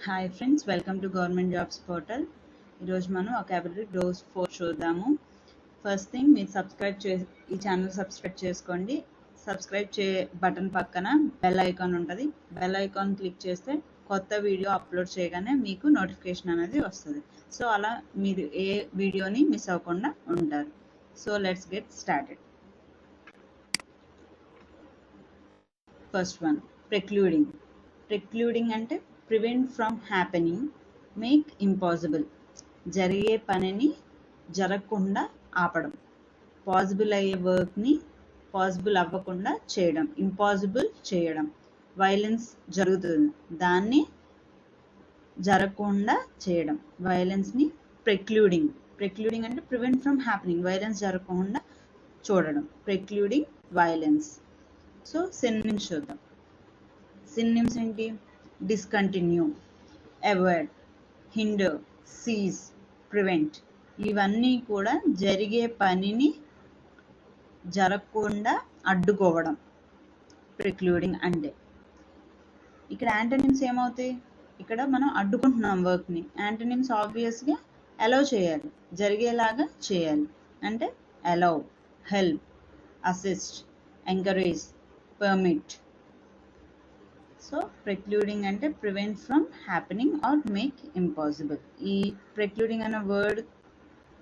Hi friends, welcome to government jobs portal. ఈరోజు మనం vocabulary dose 4 చూద్దాము. ఫస్ట్ థింగ్, మీరు ఈ ఛానల్ సబ్స్క్రైబ్ చేసుకోండి. సబ్స్క్రైబ్ బటన్ పక్కన బెల్ ఐకాన్ ఉంటుంది. బెల్ ఐకాన్ క్లిక్ చేస్తే కొత్త వీడియో అప్లోడ్ చేయగానే మీకు నోటిఫికేషన్ అనేది వస్తుంది. సో అలా మీరు ఏ వీడియోని మిస్ అవ్వకుండా ఉంటారు. So let's get started. First one, precluding. Precluding అంటే prevent from happening, make impossible. జరిగే పనిని జరగకుండా ఆపడం. పాసిబుల్ అయ్యే వర్క్ని పాసిబుల్ అవ్వకుండా చేయడం, ఇంపాసిబుల్ చేయడం. వైలెన్స్ జరుగుతుంది, దాన్ని జరగకుండా చేయడం. వైలెన్స్ని ప్రెక్లూడింగ్. ప్రెక్లూడింగ్ అంటే ప్రివెంట్ ఫ్రమ్ హ్యాపెనింగ్, వైలెన్స్ జరగకుండా చూడడం. ప్రెక్లూడింగ్, వైలెన్స్. సో సినోనిమ్స్ చూద్దాం. సినోనిమ్స్ ఏంటి? Discontinue, avoid, hinder, seize, prevent. ఇవన్నీ కూడా జరిగే పనిని జరగకుండా అడ్డుకోవడం ప్రిక్లూడింగ్ అంటే. ఇక్కడ యాంటోనిమ్స్ ఏమవుతాయి? ఇక్కడ మనం అడ్డుకుంటున్నాం వర్క్ని. యాంటోనిమ్స్ ఆబ్వియస్గా అలౌ చేయాలి, జరిగేలాగా చేయాలి. అంటే allow, help, assist, encourage, permit. So precluding అంటే prevent from happening or make impossible. ఈ ప్రెక్లూడింగ్ అనే వర్డ్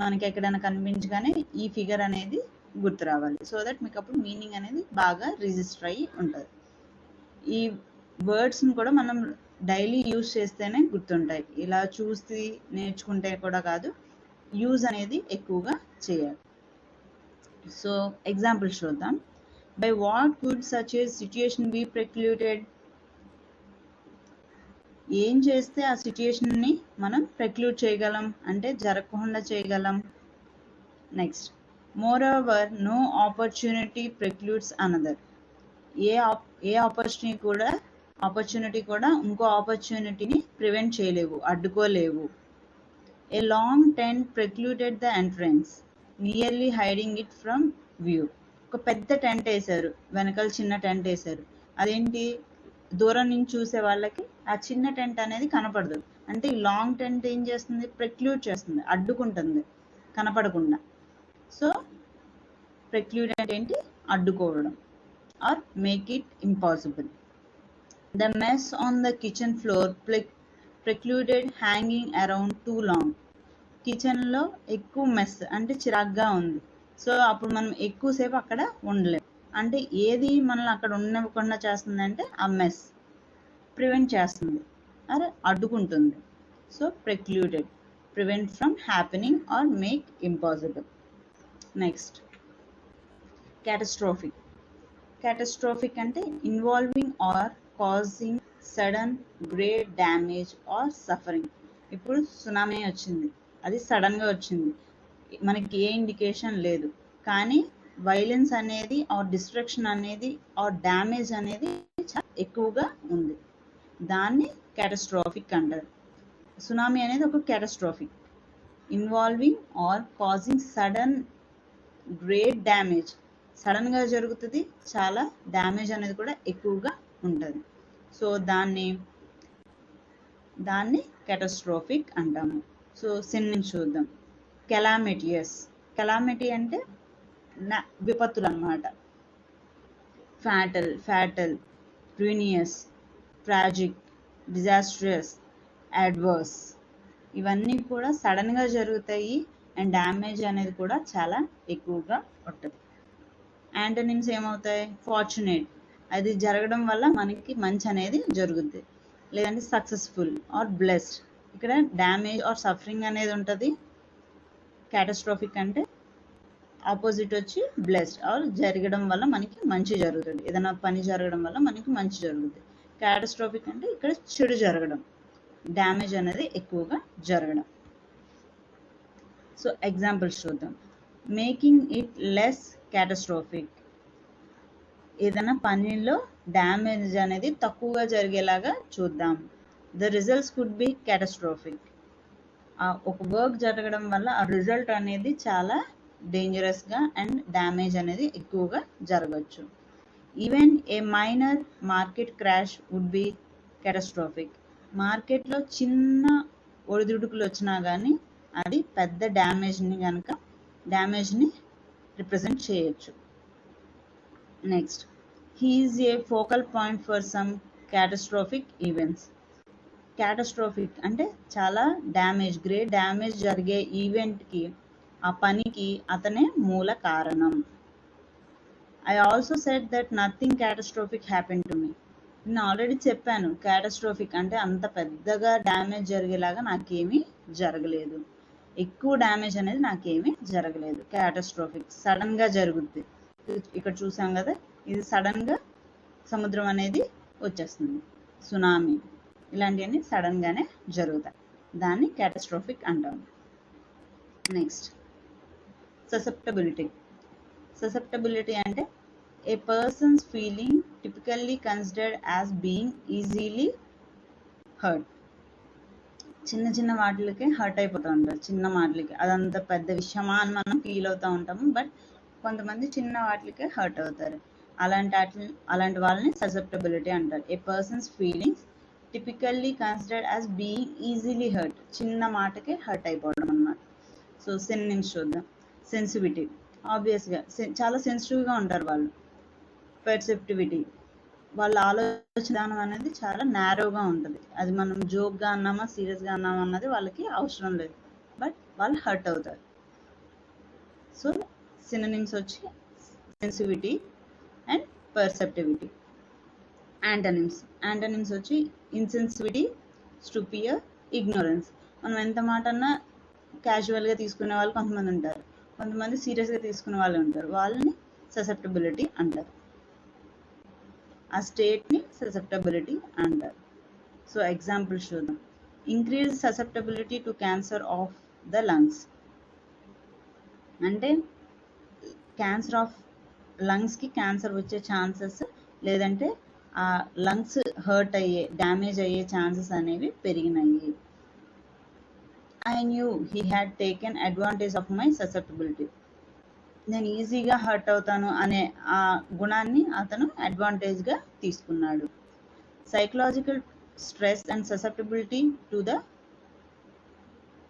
మనకి ఎక్కడైనా కనిపించగానే ఈ ఫిగర్ అనేది గుర్తు రావాలి. సో దట్ మీకు అప్పుడు మీనింగ్ అనేది బాగా రిజిస్టర్ అయ్యి ఉంటుంది. ఈ వర్డ్స్ని కూడా మనం డైలీ యూజ్ చేస్తేనే గుర్తుంటాయి. ఇలా చూసి నేర్చుకుంటే కూడా కాదు, యూజ్ అనేది ఎక్కువగా చేయాలి. సో ఎగ్జాంపుల్ చూద్దాం. By what could such a situation be precluded? ఏం చేస్తే ఆ సిచ్యుయేషన్ని మనం ప్రెక్లూడ్ చేయగలం అంటే జరగకుండా చేయగలం. Next, moreover no opportunity precludes another. ఏ ఆపర్చునిటీ కూడా ఇంకో ఆపర్చునిటీని ప్రివెంట్ చేయలేవు, అడ్డుకోలేవు. A long tent precluded the entrance, nearly hiding it from view. ఒక పెద్ద టెంట్ వేశారు, వెనకాల చిన్న టెంట్ వేశారు. అదేంటి? దూరం నుంచి చూసే వాళ్ళకి ఆ చిన్న టెంట్ అనేది కనపడదు. అంటే ఈ లాంగ్ టెంట్ ఏం చేస్తుంది? ప్రెక్లూడ్ చేస్తుంది, అడ్డుకుంటుంది, కనపడకుండా. సో ప్రెక్లూడ్ అంటే ఏంటి? అడ్డుకోవడం or make it impossible. The mess on the kitchen floor precluded hanging around too long. కిచెన్లో ఎక్కువ మెస్ అంటే చిరాగ్గా ఉంది. సో అప్పుడు మనం ఎక్కువసేపు అక్కడ ఉండలేం. అంటే ఏది మనల్ని అక్కడ ఉండకుండా చేస్తుంది అంటే ఆ మెస్ ప్రివెంట్ చేస్తుంది, అరే అడ్డుకుంటుంది. So precluded, prevent from happening or make impossible. Next, catastrophic. Catastrophic అంటే involving or causing sudden great damage or suffering. ఇప్పుడు సునామీ వచ్చింది, అది సడన్గా వచ్చింది, మనకి ఏ ఇండికేషన్ లేదు, కానీ వైలెన్స్ అనేది ఆర్ డిస్ట్రక్షన్ అనేది ఆర్ డ్యామేజ్ అనేది చాలా ఎక్కువగా ఉంది. దాన్ని క్యాటస్ట్రోఫిక్ అంటారు. సునామీ అనేది ఒక catastrophic. Involving or causing sudden great damage, సడన్గా జరుగుతుంది, చాలా డ్యామేజ్ అనేది కూడా ఎక్కువగా ఉంటుంది. సో దాన్ని క్యాటస్ట్రోఫిక్ అంటాము. సో సినోనిమ్స్ చూద్దాం. కెలామిటియస్. కెలామిటీ అంటే విపత్తులు అన్నమాట. Fatal, ruinous, tragic, disastrous, adverse. ఇవన్నీ కూడా సడన్గా జరుగుతాయి అండ్ డ్యామేజ్ అనేది కూడా చాలా ఎక్కువగా ఉంటుంది. యాంటోనిమ్స్ ఏమవుతాయి? ఫార్చునేట్, అది జరగడం వల్ల మనకి మంచి అనేది జరుగుద్ది. లేదంటే సక్సెస్ఫుల్ ఆర్ బ్లెస్డ్. ఇక్కడ డ్యామేజ్ ఆర్ సఫరింగ్ అనేది ఉంటుంది. క్యాటస్ట్రోఫిక్ అంటే ఆపోజిట్ వచ్చి బ్లెస్డ్ ఆర్ జరగడం వల్ల మనకి మంచి జరుగుతుంది, ఏదైనా పని జరగడం వల్ల మనకి మంచి జరుగుతుంది. క్యాటస్ట్రోఫిక్ అంటే ఇక్కడ చెడు జరగడం, డ్యామేజ్ అనేది ఎక్కువగా జరగడం. సో ఎగ్జాంపుల్స్ చూద్దాం. Making it less catastrophic. ఏదైనా పనిలో డ్యామేజ్ అనేది తక్కువగా జరిగేలాగా చూద్దాం. The results could be catastrophic. ఒక వర్క్ జరగడం వల్ల ఆ రిజల్ట్ అనేది చాలా డేంజరస్గా అండ్ డ్యామేజ్ అనేది ఎక్కువగా జరగవచ్చు. Even a minor market crash would be catastrophic. మార్కెట్లో చిన్న ఒడిదుడుకులు వచ్చినా కానీ అది పెద్ద డ్యామేజ్ని రిప్రజెంట్ చేయొచ్చు. Next, he is a focal point for some catastrophic events. Catastrophic అంటే చాలా గ్రేట్ డ్యామేజ్ జరిగే ఈవెంట్కి, ఆ పనికి అతనే మూల కారణం. I also said that nothing catastrophic happen to me. నేను ఆల్రెడీ చెప్పాను, క్యాటస్ట్రోఫిక్ అంటే అంత పెద్దగా డ్యామేజ్ జరిగేలాగా నాకేమీ జరగలేదు, ఎక్కువ డ్యామేజ్ అనేది నాకేమీ జరగలేదు. క్యాటస్ట్రోఫిక్ సడన్గా జరుగుద్ది. ఇక్కడ చూసాం కదా, ఇది సడన్గా సముద్రం అనేది వచ్చేస్తుంది, సునామీ ఇలాంటివన్నీ సడన్గానే జరుగుతాయి, దాన్ని క్యాటస్ట్రోఫిక్ అంటాం. నెక్స్ట్, ససెప్టబిలిటీ అంటే a person's feeling typically considered as being easily hurt. చిన్న వాటికి హర్ట్ అయిపోతూ ఉంటారు, చిన్న మాటలకి అదంత పెద్ద విషయమా అని మనం ఫీల్ అవుతూ ఉంటాము. బట్ కొంతమంది చిన్న వాటికే హర్ట్ అవుతారు. అలాంటి వాళ్ళని ససెప్టబిలిటీ అంటారు. A person's feelings typically considered as being easily hurt, చిన్న మాటకే హర్ట్ అయిపోవడం అన్నమాట. సో సినోనిమ్స్ చూద్దాం. సెన్సిటివిటీ, ఆబ్వియస్గా చాలా సెన్సిటివ్గా ఉంటారు వాళ్ళు. పర్సెప్టివిటీ, వాళ్ళ ఆలోచన విధానం అనేది చాలా నేరోగా ఉంటుంది. అది మనం జోక్గా అన్నామా సీరియస్గా అన్నామా అన్నది వాళ్ళకి అవసరం లేదు, బట్ వాళ్ళు హర్ట్ అవుతారు. సో సినోనిమ్స్ వచ్చి సెన్సిటివిటీ అండ్ పర్సెప్టివిటీ. యాంటోనిమ్స్ వచ్చి ఇన్సెన్సిటివిటీ, స్టూపియర్, ఇగ్నోరెన్స్. మనం ఎంత మాట అన్నా క్యాజువల్గా తీసుకునే వాళ్ళు కొంతమంది ఉంటారు, కొంతమంది సీరియస్గా తీసుకునే వాళ్ళు ఉంటారు, వాళ్ళని ససెప్టబిలిటీ అంటారు. ఆ స్టేట్ని ససెప్టబిలిటీ అంటారు. సో ఎగ్జాంపుల్స్ చూద్దాం. Increase susceptibility to cancer of the lungs అంటే క్యాన్సర్ ఆఫ్ లంగ్స్కి క్యాన్సర్ వచ్చే ఛాన్సెస్, లేదంటే ఆ లంగ్స్ హర్ట్ అయ్యే డ్యామేజ్ అయ్యే ఛాన్సెస్ అనేవి పెరిగినాయి. I knew he had taken advantage of my susceptibility. నేను ఈజీగా హర్ట్ అవుతాను అనే ఆ గుణాన్ని అతను అడ్వాంటేజ్గా తీసుకున్నాడు. Psychological stress and susceptibility to the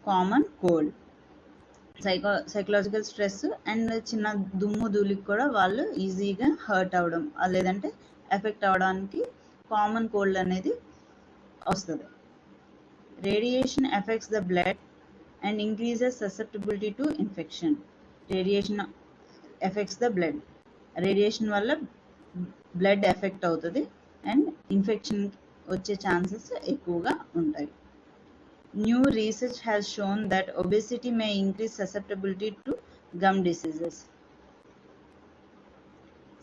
common cold. Psychological stress and చిన్న దుమ్ము ధూళికి కూడా వాళ్ళు ఈజీగా హర్ట్ అవ్వడం, లేదంటే ఎఫెక్ట్ అవ్వడానికి కామన్ కోల్డ్ అనేది వస్తుంది. Radiation effects the blood and increases susceptibility to infection. Radiation effects the blood, radiation వల్ల బ్లడ్ ఎఫెక్ట్ అవుతుంది అండ్ ఇన్ఫెక్షన్ వచ్చే ఛాన్సెస్ ఎక్కువగా ఉంటాయి. New research has shown that obesity may increase susceptibility to gum diseases.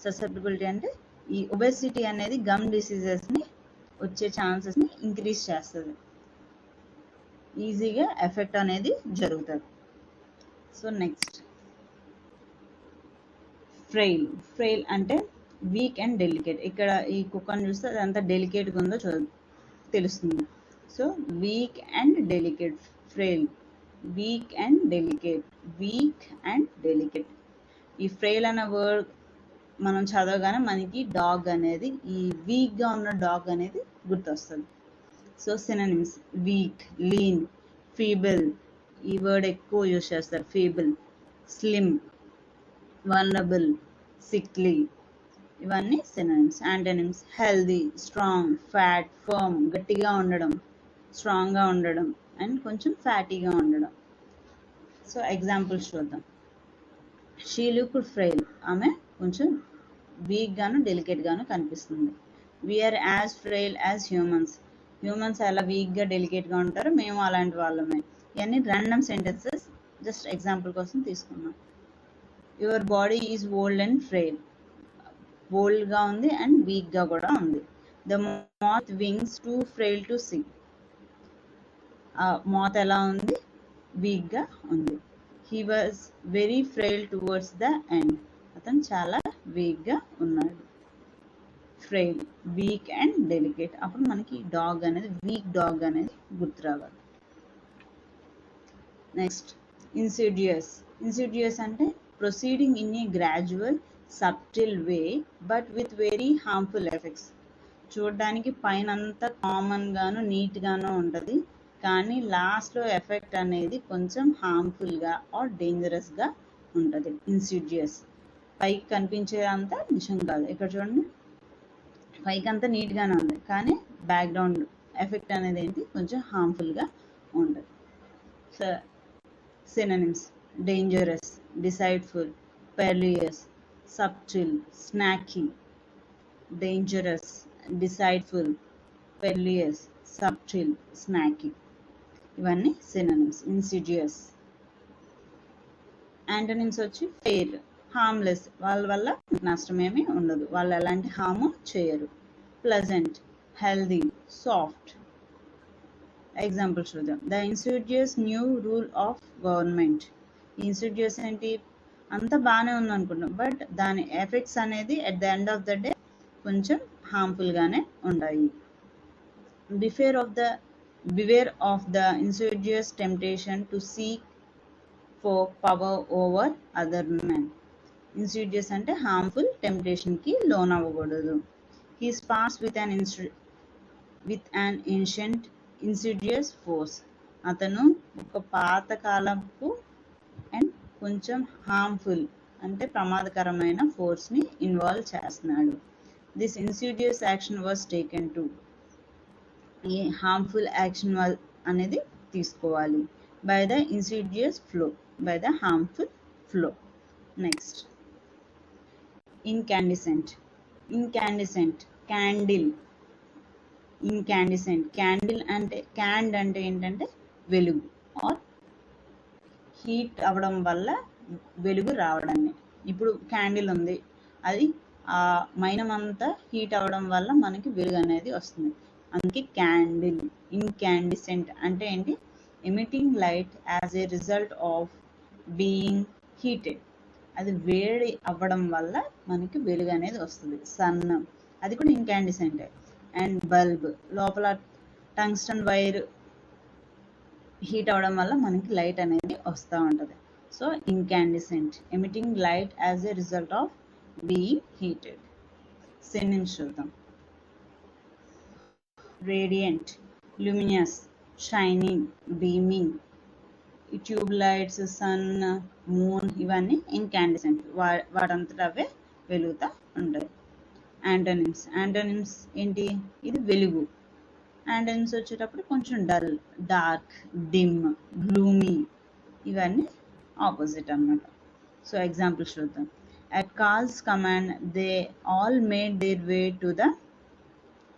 Susceptibility అంటే ఈ obesity అనేది gum డిసీజెస్ని వచ్చే ఛాన్సెస్ని increase చేస్తుంది, ఈజీగా ఎఫెక్ట్ అనేది జరుగుతుంది. సో నెక్స్ట్, ఫ్రెయిల్ అంటే వీక్ అండ్ డెలికేట్. ఇక్కడ ఈ కుక్కను చూస్తే అదంతా డెలికేట్గా ఉందో తెలుస్తుంది. So weak and delicate, frail, weak and delicate. ఈ ఫ్రెయిల్ అనే వర్డ్ మనం చదవగానే మనకి డాగ్ అనేది, ఈ వీక్గా ఉన్న డాగ్ అనేది గుర్తొస్తుంది. So synonyms weak, lean, feeble, ఈ వర్డ్ ఎక్కువ యూజ్ చేస్తారు, ఫీబుల్, స్లిమ్, వల్నరబుల్, సిక్లీ, ఇవన్నీ synonyms. Antonyms healthy, strong, fat, firm, గట్టిగా ఉండడం, స్ట్రాంగ్గా ఉండడం అండ్ కొంచెం ఫ్యాటీగా ఉండడం. సో ఎగ్జాంపుల్స్ చూద్దాం. షీ లుక్డ్ ఫ్రెయిల్, ఆమె కొంచెం వీక్గాను డెలికేట్గాను కనిపిస్తుంది. We are as frail as humans ఎలా వీక్గా డెలికేట్గా ఉంటారో మేము అలాంటి వాళ్ళమే. ఇవన్నీ ర్యాండమ్ సెంటెన్సెస్, జస్ట్ ఎగ్జాంపుల్ కోసం తీసుకున్నాం. Your body is old and frail, ఓల్డ్గా ఉంది అండ్ వీక్గా కూడా ఉంది. The moth wings too frail to see, ఆ మాత్ ఎలా ఉంది, వీక్గా ఉంది. He was very frail towards the end, అతను చాలా వీక్గా ఉన్నాడు. ఫ్రెయిల్, వీక్ అండ్ డెలికేట్, అప్పుడు మనకి డాగ్ అనేది, వీక్ డాగ్ అనేది గుర్తు రావాలి. నెక్స్ట్, ఇన్సిడియస్ అంటే proceeding in a gradual subtle way but with very harmful effects. చూడడానికి పైన అంతా కామన్గాను నీట్గాను ఉంటుంది, కానీ లాస్ట్లో ఎఫెక్ట్ అనేది కొంచెం హార్మ్ఫుల్గా ఆర్ డేంజరస్గా ఉంటుంది. ఇన్సిడియస్ పైకి కనిపించేదంతా నిజం కాదు. ఇక్కడ చూడండి, పైకి అంతా నీట్గానే ఉంది, కానీ బ్యాక్గ్రౌండ్ ఎఫెక్ట్ అనేది ఏంటి కొంచెం హార్మ్ఫుల్గా ఉంటుంది. So synonyms: dangerous, deceitful, perilous, subtle, snaky. Dangerous, deceitful, perilous, subtle, snaky. ఇవన్నీ సినోనిమ్స్. ఇన్సిడియస్. యాంటోనిమ్స్ వచ్చి ఫెయిర్, హార్మ్లెస్, వాళ్ళ వల్ల నష్టమేమీ ఉండదు, వాళ్ళు ఎలాంటి హార్మ్ చేయరు. Pleasant, healthy, soft. ఎగ్జాంపుల్ చూద్దాం. The insidious new rule of government. Insidious ఏంటి, అంతా బాగానే ఉందనుకుంటాం, బట్ దాని ఎఫెక్ట్స్ అనేది at the end of the day కొంచెం హార్మ్ఫుల్గానే ఉంటాయి. Beware of the insidious temptation to seek for power over other men. Insidious అంటే హార్మ్ఫుల్ టెంప్టేషన్కి లోన్ అవ్వకూడదు. He spars with an ancient insidious force. అతను ఒక పాతకాలపు అండ్ కొంచెం హార్మ్ఫుల్ అంటే ప్రమాదకరమైన ఫోర్స్ని ఇన్వాల్వ్ చేస్తున్నాడు. This insidious action was taken to. ఈ హార్మ్ఫుల్ యాక్షన్ అనేది తీసుకోవాలి. By the insidious flow, by the harmful flow. Next, incandescent. Incandescent, candle. Incandescent, candle అంటే క్యాండ్ అంటే ఏంటంటే వెలుగు ఆర్ హీట్ అవ్వడం వల్ల వెలుగు రావడాన్ని. ఇప్పుడు క్యాండిల్ ఉంది, అది ఆ మైనం అంతా హీట్ అవ్వడం వల్ల మనకి వెలుగు అనేది వస్తుంది, అందుకే క్యాండిల్. ఇన్కాండిసెంట్ అంటే ఏంటి, emitting light as a result of being heated. అది వేడి అవ్వడం వల్ల మనకి వెలుగు అనేది వస్తుంది. సన్, అది కూడా ఇన్కాండిసెంటే. అండ్ బల్బ్, లోపల టంగ్స్టన్ వైర్ హీట్ అవ్వడం వల్ల మనకి లైట్ అనేది వస్తూ ఉంటుంది. So incandescent, emitting light as a result of being heated. Synonyms చూద్దాం. Radiant, luminous, shining, beaming. ఈ ట్యూబ్ లైట్స్, సన్, మూన్ ఇవన్నీ ఇన్కాండిసెంట్, వాటంతట అవే వెలుగుతూ ఉంటాయి. యాంటోనిమ్స్. యాంటోనిమ్స్ ఏంటి, ఇది వెలుగు. యాంటోనిమ్స్ వచ్చేటప్పుడు కొంచెం డల్, డార్క్, డిమ్, గ్లూమీ, ఇవన్నీ ఆపోజిట్ అన్నమాట. సో ఎగ్జాంపుల్స్ చూద్దాం. At calls command they all made their way to the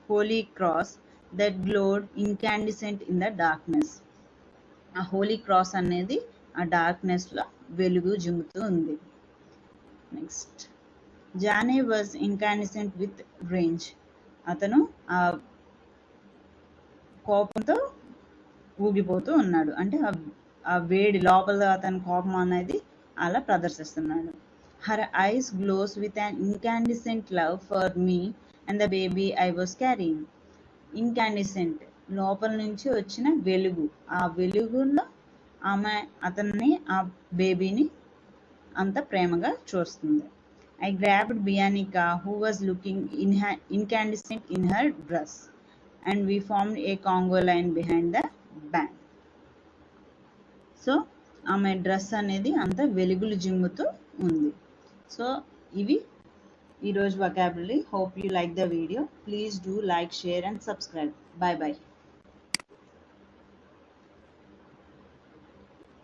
holy cross that glowed incandescent in the darkness. ఆ హోలీ క్రాస్ అనేది ఆ డార్క్నెస్లో వెలుగు జిమ్ముతూ ఉంది. Next, Jane was incandescent with rage. అతను ఆ కోపంతో ఊగిపోతూ ఉన్నాడు, అంటే ఆ వేడి లోపల అతని కోపం అనేది అలా ప్రదర్శిస్తున్నాడు. Her eyes glows with an incandescent love for me and the baby I was carrying. Incandescent, లోపల నుంచి వచ్చిన వెలుగు, ఆ వెలుగులో ఆమె అతన్ని, ఆ బేబీని అంత ప్రేమగా చూస్తుంది. I grabbed Bianca, who was looking incandescent in her dress, and we formed a Congo line behind the band. So ఆమె డ్రెస్ అనేది అంత వెలుగులు జిమ్ముతూ ఉంది. సో ఇవి ఈరోజు vocabulary. Hope you like the video. Please do like, share and subscribe. Bye bye.